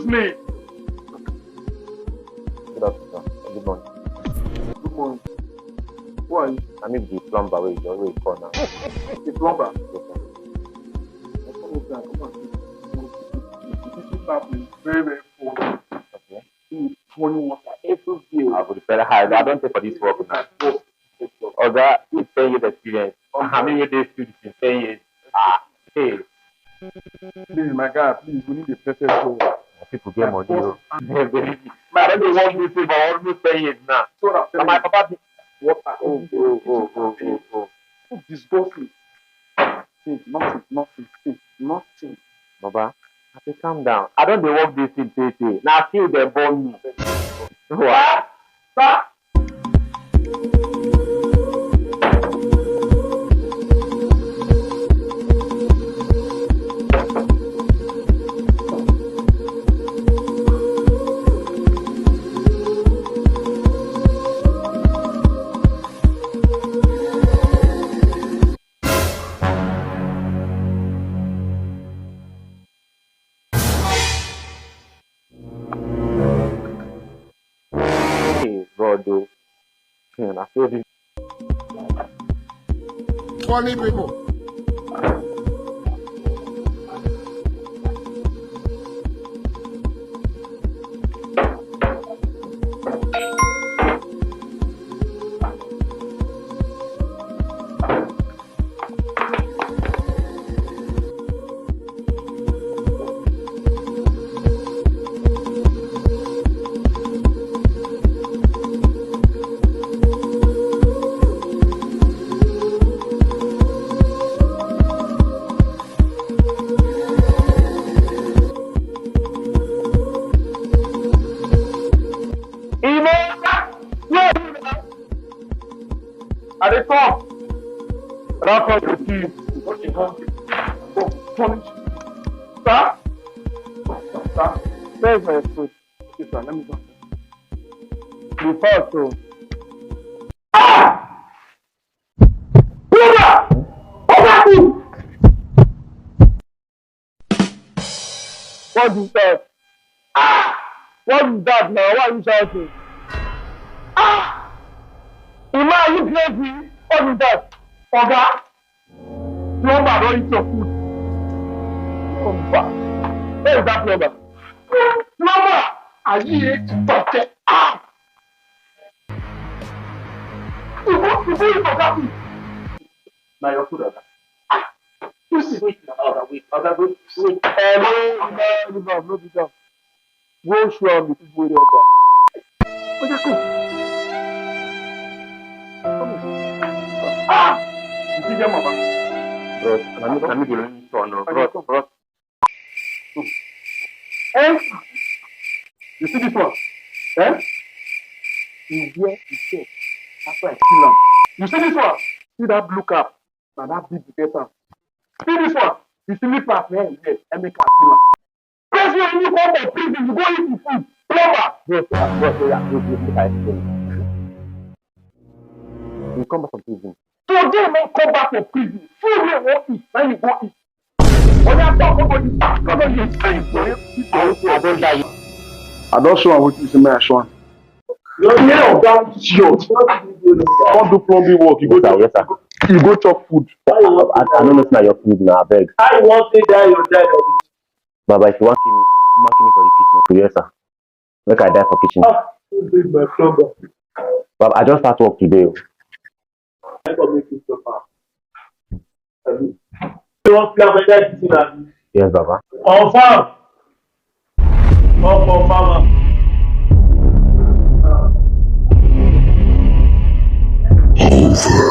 me. Good afternoon. Good morning. Good morning. Who are you? I'm the plumber. Where you call now? The plumber. Yes, sir. Come on. This is happening very, very cold. Okay. It's pouring water every day. I will repair I don't pay for this work now. Oga, it's 10 years experience. How many days to this in 10 years? Hey. Please, my guy, please, we need a perfect job. People get money. My I don't want this for almost 10 years now. So that my papa water. Oh. Disgusting. Nothing. Baba, I say calm down. I don't dey work this thing say. Now still they burn me. What? Sir? God, though. I feel this. Funny people. At the top, wrap up your teeth. Punish. Sir? Where's my food? Okay, sir, let me go. The first, so. What is that? What is that now? Why are you shouting? Ima, are you crazy? What is that? Oga? Plumber, don't eat your food. Plumber? Where is that plumber? Plumber! Are you here to touch it? You eat Oga food? Now your food, Oga. You see? Wait, Oga, wait. No, become. Go show am the people wey dey Oga. Oga, come. You see them, Mama? Bro, I'm going to turn. Bro. You see this one? He wear his shirt after I kill him. You see this one? See that blue cap? Now that big get am. See this one? You see me pass here, and make a kill him. Because when you come for prison, you go eat the food. Plumber! You come back from prison. So they may come back from prison. Food you won't eat, then you go eat. When you talk about the tax, I don't show what you say, man. Show him. You're here, damn idiot. Don't do plumbing work. Yes, sir. You go chop food. I don't know if now your food now, I beg. I want to die, you die. Baba, if you want to kill me for the kitchen, yes, sir. Make I die for kitchen. This is my plumber. Baba, I just start work today. I can make it so far. You want to play that kitchen? Yes, Baba. Confirm. Confirm. Over.